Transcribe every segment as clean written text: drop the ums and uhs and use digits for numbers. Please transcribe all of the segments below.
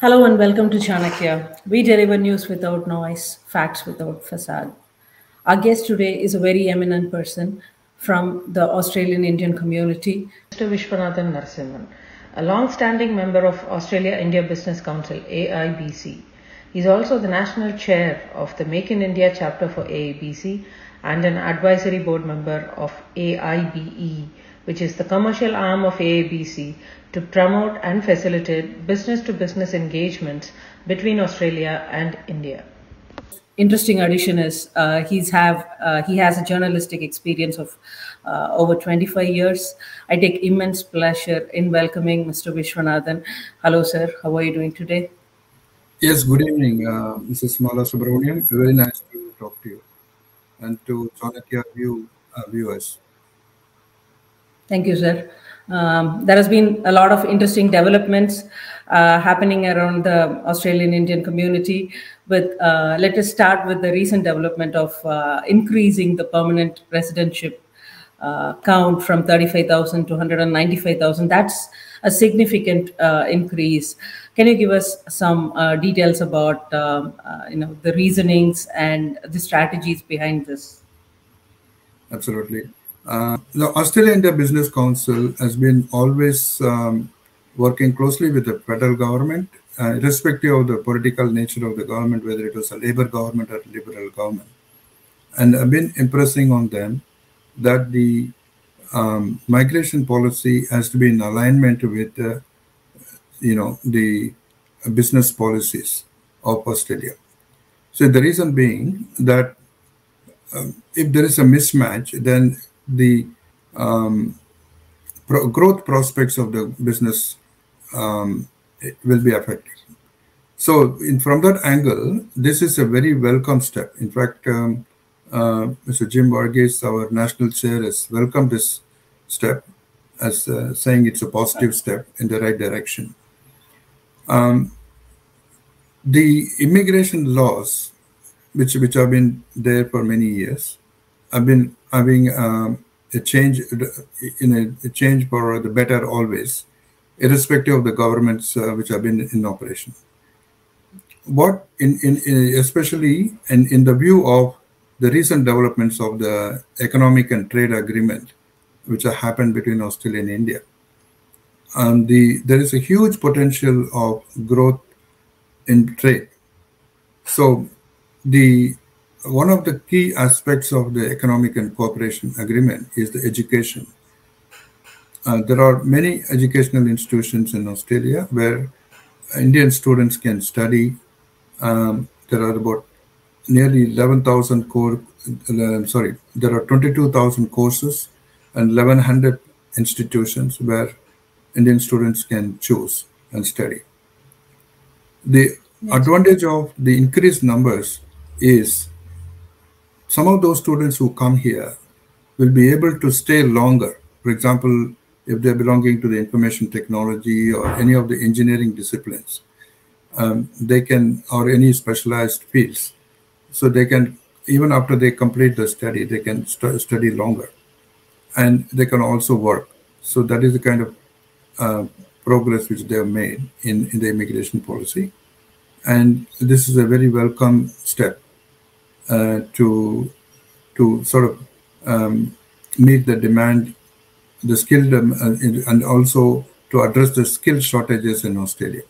Hello and welcome to Chanakya. We deliver news without noise, facts without facade. Our guest today is a very eminent person from the Australian Indian community. Mr. Vishwanathan Narasimhan, a long-standing member of Australia-India Business Council (AIBC). He is also the national chair of the Make in India chapter for AIBC and an advisory board member of AIBE, which is the commercial arm of AIBC to promote and facilitate business-to-business engagements between Australia and India. Interesting addition is he has a journalistic experience of over 25 years. I take immense pleasure in welcoming Mr. Vishwanathan. Hello, sir. How are you doing today? Yes, good evening, Mrs. Mala Subramanian. Very nice to talk to you and to Chanakya viewers. Thank you, sir. There has been a lot of interesting developments happening around the Australian Indian community. But let us start with the recent development of increasing the permanent residentship count from 35,000 to 195,000. That's a significant increase. Can you give us some details about the reasonings and the strategies behind this? Absolutely. The Australia India Business Council has been always working closely with the federal government, irrespective of the political nature of the government, whether it was a Labour government or Liberal government. And I've been impressing on them that the migration policy has to be in alignment with, the business policies of Australia. So the reason being that if there is a mismatch, then the growth prospects of the business will be affected. So from that angle, this is a very welcome step. In fact, Mr. Jim Varghese, our national chair, has welcomed this step as saying it's a positive step in the right direction. The immigration laws, which have been there for many years, have been having a change for the better always, irrespective of the governments which have been in operation. What especially in the view of the recent developments of the economic and trade agreement, which have happened between Australia and India, there is a huge potential of growth in trade. So one of the key aspects of the economic and cooperation agreement is the education. There are many educational institutions in Australia where Indian students can study. There are about nearly 11,000 there are 22,000 courses and 1,100 institutions where Indian students can choose and study. The advantage of the increased numbers is some of those students who come here will be able to stay longer. For example, if they're belonging to the information technology or any of the engineering disciplines, they can, or any specialized fields. So they can, even after they complete the study, they can study longer. And they can also work. So that is the kind of progress which they have made in the immigration policy. And this is a very welcome step to sort of meet the demand, the skilled, and also to address the skill shortages in Australia.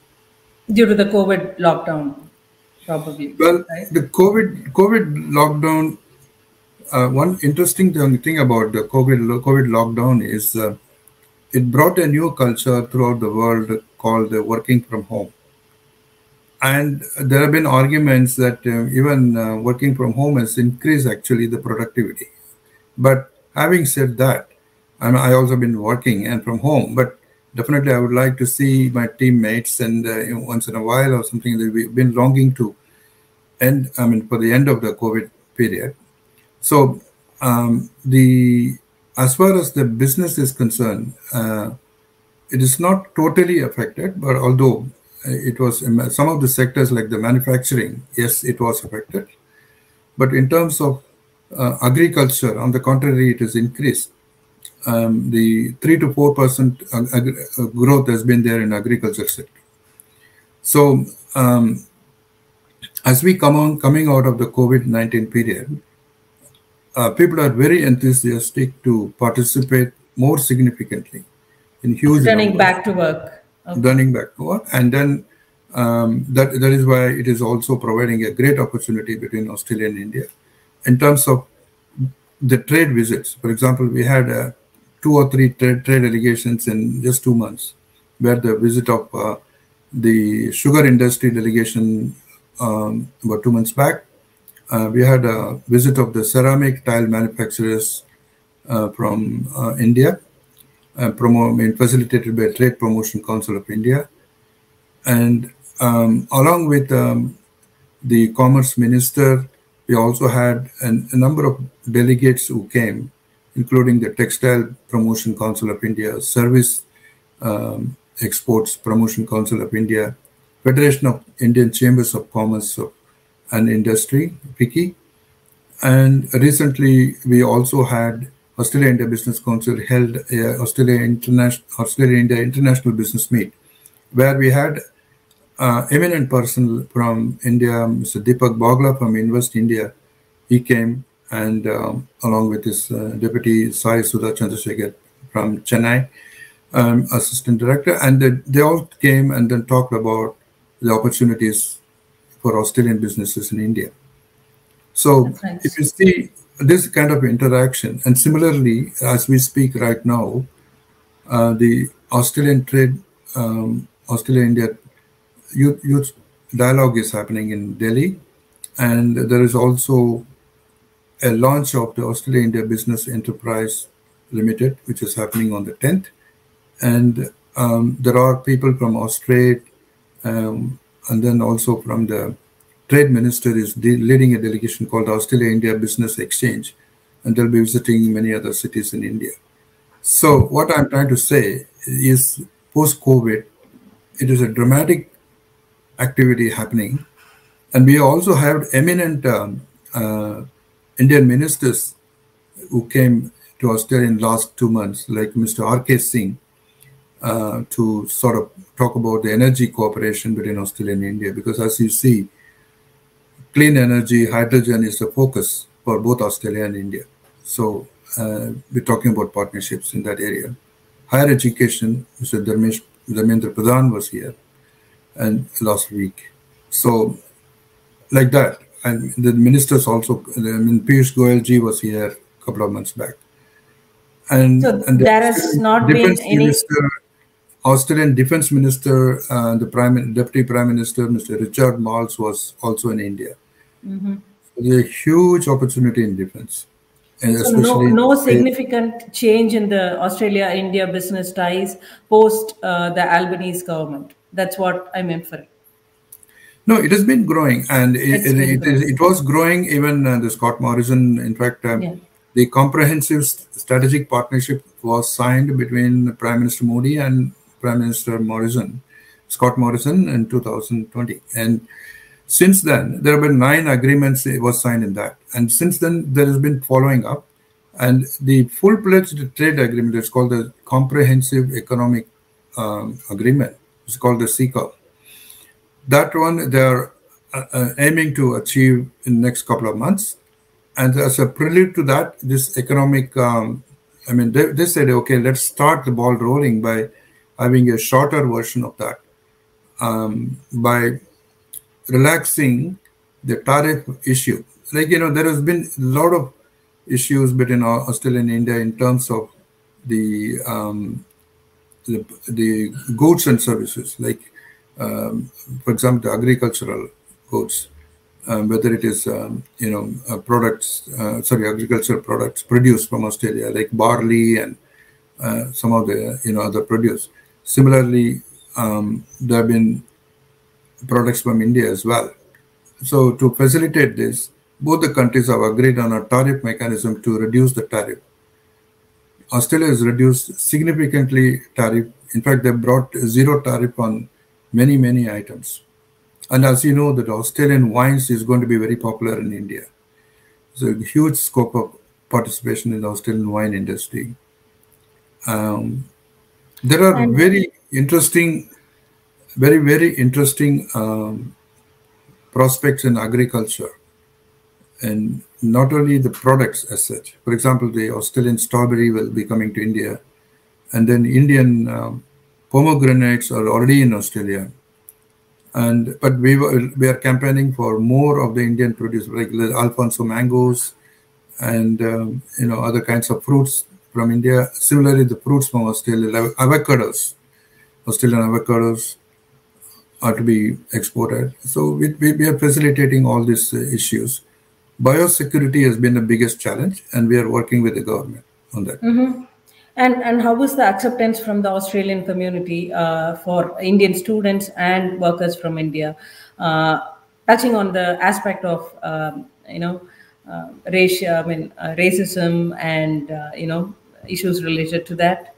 Due to the COVID lockdown, probably. Well, right? the COVID lockdown, one interesting thing about the COVID lockdown is it brought a new culture throughout the world called the working from home. And there have been arguments that even working from home has increased actually the productivity. But having said that, I also been working and from home, but definitely I would like to see my teammates and once in a while or something that we've been longing to end, for the end of the COVID period. So as far as the business is concerned, it is not totally affected, but although it was in some of the sectors like the manufacturing, yes, it was affected. But in terms of agriculture, on the contrary, it has increased. The 3 to 4% growth has been there in agriculture sector. So as we coming out of the COVID-19 period, people are very enthusiastic to participate more significantly in huge Returning numbers, back to work. Okay. running back to work, and then that is why it is also providing a great opportunity between Australia and India in terms of the trade visits. For example, we had two or three trade delegations in just 2 months, where the visit of the sugar industry delegation about 2 months back. We had a visit of the ceramic tile manufacturers from India, facilitated by Trade Promotion Council of India, and along with the Commerce Minister, we also had a number of delegates who came, including the Textile Promotion Council of India, Service Exports Promotion Council of India, Federation of Indian Chambers of Commerce and Industry, FICCI, and recently we also had Australia-India Business Council held a Australia-India International Business Meet, where we had eminent person from India, Mr. Deepak Bagla from Invest India. He came, and along with his deputy Sai Sudha Chandrasekhar from Chennai, assistant director, and they all came and then talked about the opportunities for Australian businesses in India. So That's nice. if you see this kind of interaction, and similarly, as we speak right now, the Australian trade, Australia-India youth dialogue is happening in Delhi, and there is also a launch of the Australia-India Business Enterprise Limited, which is happening on the 10th. And there are people from Australia, and then also from the Trade Minister is leading a delegation called Australia-India Business Exchange, and they'll be visiting many other cities in India. So what I'm trying to say is, post-COVID, it is a dramatic activity happening, and we also have eminent Indian ministers who came to Australia in the last 2 months, like Mr. R.K. Singh, to sort of talk about the energy cooperation between Australia and India, because as you see, clean energy, hydrogen is the focus for both Australia and India. So we're talking about partnerships in that area. Higher education, Mr. Dharmendra Pradhan was here and last week. So like that. And the ministers also, Piyush Goyal ji was here a couple of months back. And the there has not been any... Australian Defense Minister, the Deputy Prime Minister, Mr. Richard Marles, was also in India. Mm-hmm. So there's a huge opportunity in defense. And so no significant change in the Australia-India business ties post the Albanese government. That's what I meant for it. No, it has been growing, and it was growing even the Scott Morrison. In fact, the comprehensive strategic partnership was signed between Prime Minister Modi and Prime Minister Scott Morrison in 2020. And since then, there have been 9 agreements was signed in that. And since then, there has been following up. And the full-fledged trade agreement is called the Comprehensive Economic Agreement. It's called the CECA. That one they are aiming to achieve in the next couple of months. And as a prelude to that, this economic, they said, okay, let's start the ball rolling by having a shorter version of that, by relaxing the tariff issue. Like, there has been a lot of issues between Australia and India in terms of the goods and services, like, for example, the agricultural goods, whether it is, agricultural products produced from Australia, like barley and some of the, other produce. Similarly, there have been products from India as well. So to facilitate this, both the countries have agreed on a tariff mechanism to reduce the tariff. Australia has reduced significantly tariff. In fact, they brought zero tariff on many, many items. And as you know, that Australian wines is going to be very popular in India. There's a huge scope of participation in the Australian wine industry. There are very interesting very, very interesting prospects in agriculture, and not only the products as such. For example, the Australian strawberry will be coming to India, and then Indian pomegranates are already in Australia. And but we are campaigning for more of the Indian produce, like the Alfonso mangoes and other kinds of fruits from India. Similarly, the fruits from Australia, like Australian avocados are to be exported. So we are facilitating all these issues. Biosecurity has been the biggest challenge, and we are working with the government on that. And how was the acceptance from the Australian community for Indian students and workers from India? Touching on the aspect of racism and issues related to that.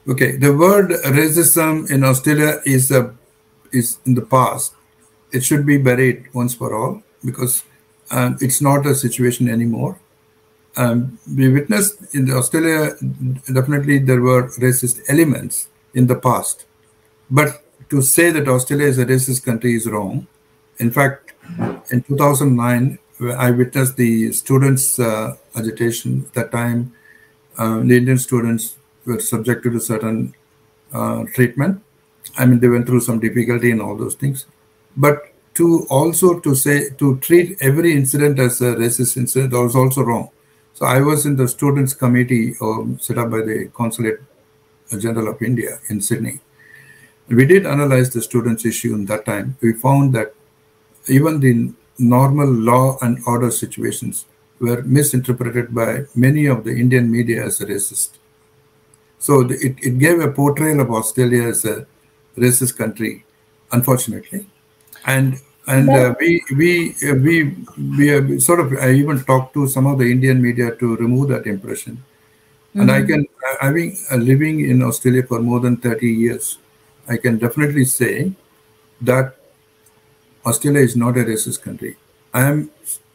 Okay, the word racism in Australia is in the past. It should be buried once for all, because it's not a situation anymore. We witnessed in Australia, definitely there were racist elements in the past. But to say that Australia is a racist country is wrong. In fact, in 2009, I witnessed the students' agitation. At that time, the Indian students were subjected to certain treatment. I mean, they went through some difficulty and all those things. But to treat every incident as a racist incident was also wrong. So I was in the students' committee set up by the Consulate General of India in Sydney. We did analyze the students' issue in that time. We found that even the normal law and order situations were misinterpreted by many of the Indian media as a racist. So it gave a portrayal of Australia as a racist country, unfortunately. And we sort of, I even talked to some of the Indian media to remove that impression. And having living in Australia for more than 30 years, I can definitely say that Australia is not a racist country. I am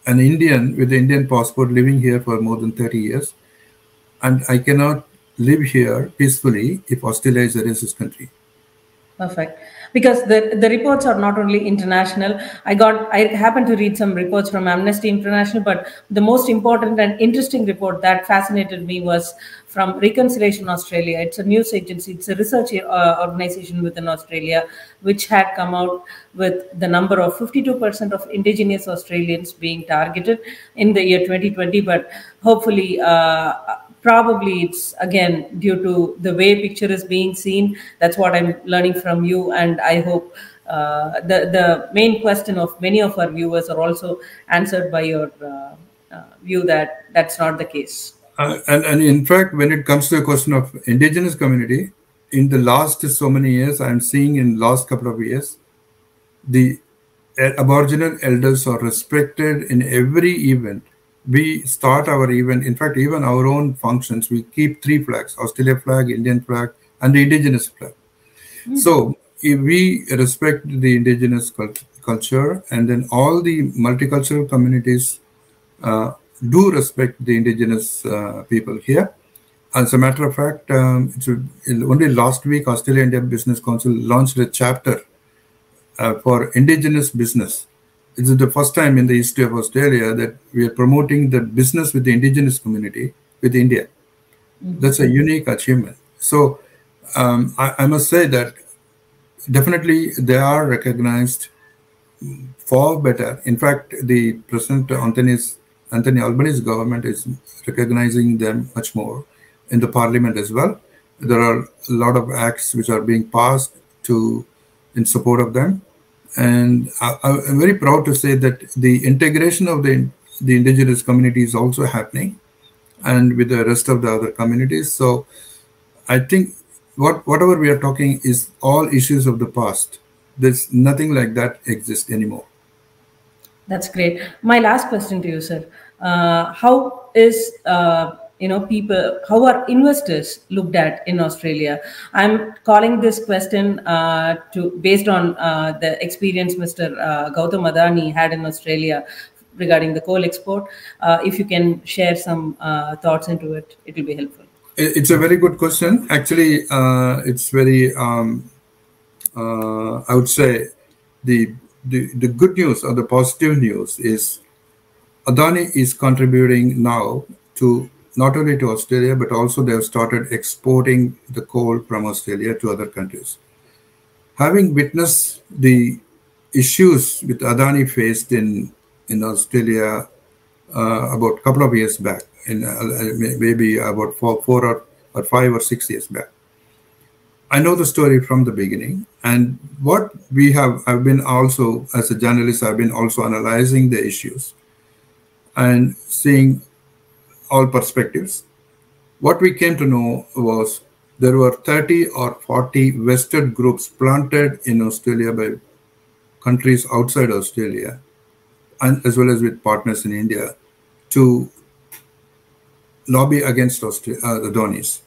an Indian with an Indian passport living here for more than 30 years, and I cannot live here peacefully if Australia is a racist country. Perfect. Because the reports are not only international. I happened to read some reports from Amnesty International, but the most important and interesting report that fascinated me was from Reconciliation Australia. It's a news agency. It's a research organization within Australia, which had come out with the number of 52% of Indigenous Australians being targeted in the year 2020. But hopefully, probably it's again due to the way picture is being seen. That's what I'm learning from you, and I hope the main question of many of our viewers are also answered by your view that that's not the case. And in fact, when it comes to the question of Indigenous community, in the last so many years, I'm seeing in last couple of years, the Aboriginal elders are respected in every event. We start our event, in fact, even our own functions, we keep 3 flags: Australia flag, Indian flag, and the Indigenous flag. So if we respect the Indigenous culture, and then all the multicultural communities do respect the Indigenous people here. As a matter of fact, only last week, Australia India Business Council launched a chapter for Indigenous business. This is the first time in the history of Australia that we are promoting the business with the Indigenous community with India. That's a unique achievement. So I must say that definitely they are recognized far better. In fact, the President Anthony Albanese government is recognizing them much more in the Parliament as well. There are a lot of acts which are being passed in support of them. And I'm very proud to say that the integration of the Indigenous community is also happening, and with the rest of the other communities. So I think whatever we are talking is all issues of the past. There's nothing like that exists anymore. That's great. My last question to you, sir. How is how are investors looked at in Australia? I'm calling this question based on the experience Mr. Gautam Adani had in Australia regarding the coal export. If you can share some thoughts into it, it will be helpful. It's a very good question. Actually, it's very I would say the good news or the positive news is Adani is contributing now to not only to Australia, but also they have started exporting the coal from Australia to other countries. Having witnessed the issues with Adani faced in Australia about a couple of years back, maybe about or 5 or 6 years back, I know the story from the beginning. And what we have, I've been also, as a journalist, I've been also analyzing the issues and seeing all perspectives. What we came to know was there were 30 or 40 vested groups planted in Australia by countries outside Australia, and as well as with partners in India, to lobby against the Donis.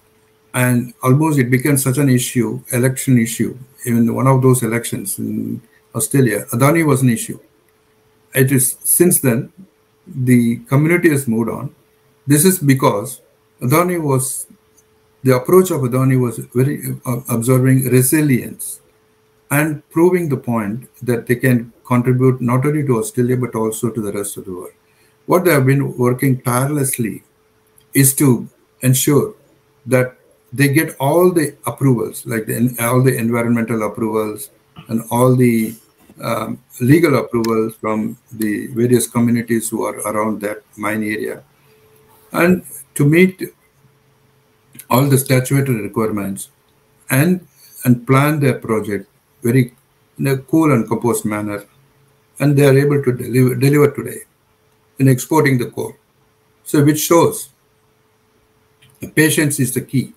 And almost it became such an issue, election issue. Even one of those elections in Australia, Adani was an issue. It is since then the community has moved on. This is because the approach of Adani was very observing resilience and proving the point that they can contribute not only to Australia but also to the rest of the world. What they have been working tirelessly is to ensure that they get all the approvals, like all the environmental approvals and all the legal approvals from the various communities who are around that mine area, and to meet all the statutory requirements and plan their project very in a cool and composed manner, and they are able to deliver today in exporting the coal. So which shows patience is the key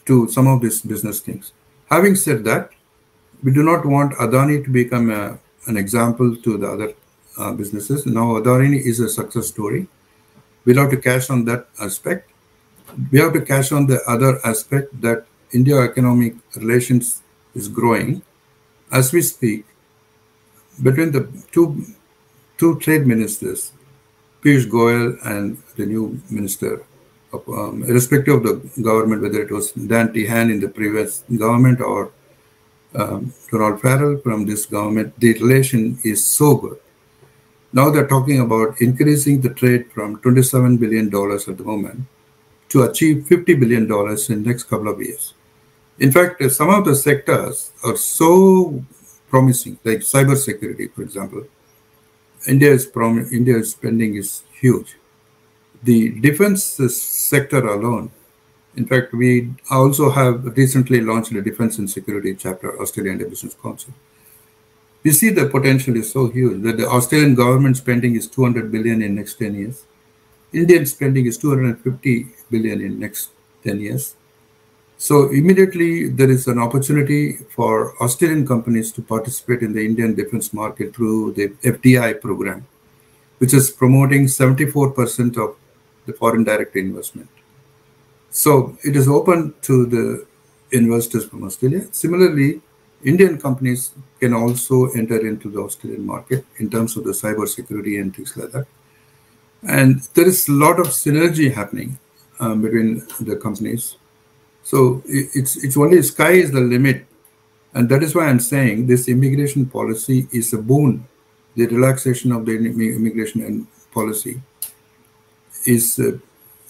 to some of these business things. Having said that, we do not want Adani to become an example to the other businesses. Now Adani is a success story. We'll have to cash on that aspect. We have to cash on the other aspect that India economic relations is growing. As we speak, between the two trade ministers, Piyush Goyal and the new minister, irrespective of the government, whether it was Dan Tehan in the previous government or Donald Farrell from this government, the relation is so good. Now they're talking about increasing the trade from $27 billion at the moment to achieve $50 billion in the next couple of years. In fact, some of the sectors are so promising, like cybersecurity, for example. India's spending is huge. The defense sector alone, in fact, we also have recently launched a defense and security chapter, Australia India Business Council. We see the potential is so huge that the Australian government spending is 200 billion in next 10 years. Indian spending is 250 billion in next 10 years. So immediately there is an opportunity for Australian companies to participate in the Indian defense market through the FDI program, which is promoting 74% of the foreign direct investment. So it is open to the investors from Australia. Similarly, Indian companies can also enter into the Australian market in terms of the cyber security and things like that. And there is a lot of synergy happening between the companies. So it's only sky is the limit. And that is why I'm saying this immigration policy is a boon. The relaxation of the immigration policy is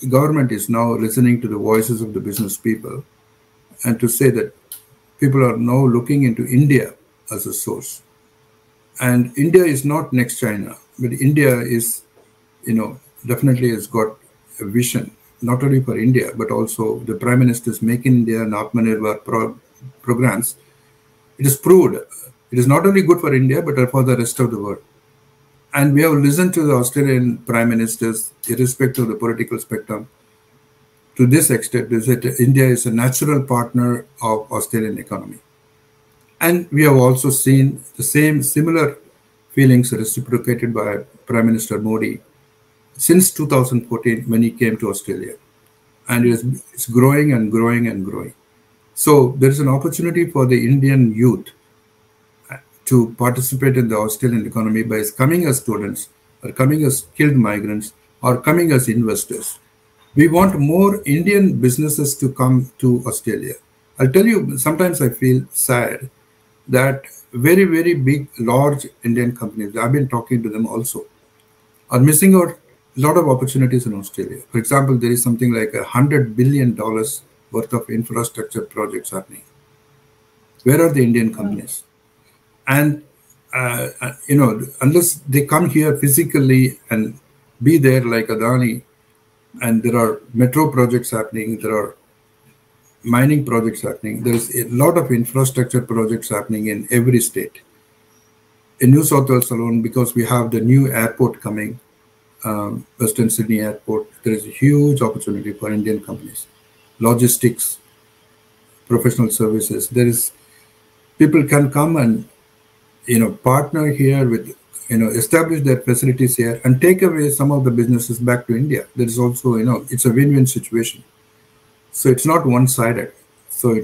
government is now listening to the voices of the business people, and to say that people are now looking into India as a source. And India is not next China, but India is, definitely has got a vision, not only for India, but also the Prime Minister's Make in India and Atmanirbhar programs. It is proved it is not only good for India, but for the rest of the world. And we have listened to the Australian Prime Ministers, irrespective of the political spectrum, to this extent, is that India is a natural partner of Australian economy. And we have also seen the similar feelings reciprocated by Prime Minister Modi since 2014 when he came to Australia. And it's growing and growing and growing. So there is an opportunity for the Indian youth to participate in the Australian economy by coming as students, or coming as skilled migrants, or coming as investors. We want more Indian businesses to come to Australia. I'll tell you, sometimes I feel sad that very, very big, large Indian companies, I've been talking to them also, are missing out a lot of opportunities in Australia. For example, there is something like $100 billion worth of infrastructure projects happening. Where are the Indian companies? And unless they come here physically and be there like Adani, and there are metro projects happening, there are mining projects happening, there is a lot of infrastructure projects happening in every state. In New South Wales alone, because we have the new airport coming, Western Sydney Airport, there is a huge opportunity for Indian companies. Logistics, professional services. There is people can come and partner here with establish their facilities here and take away some of the businesses back to India. There is also it's a win-win situation. So it's not one-sided. So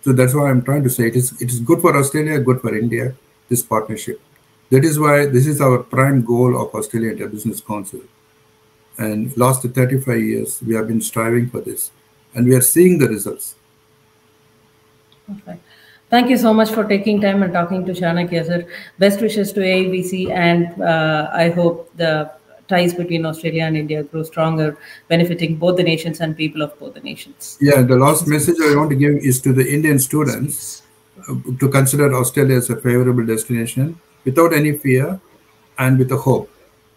that's why I'm trying to say it is good for Australia, good for India. This partnership. That is why this is our prime goal of Australia India Business Council. And last 35 years, we have been striving for this. And we are seeing the results. Perfect. Thank you so much for taking time and talking to Chanakya, sir. Best wishes to AIBC, and I hope the ties between Australia and India grow stronger, benefiting both the nations and people of both the nations. Yeah, the last message I want to give is to the Indian students to consider Australia as a favorable destination without any fear and with a hope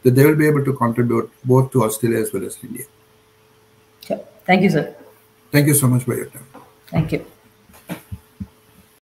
that they will be able to contribute both to Australia as well as India. Sure. Thank you, sir. Thank you so much for your time. Thank you.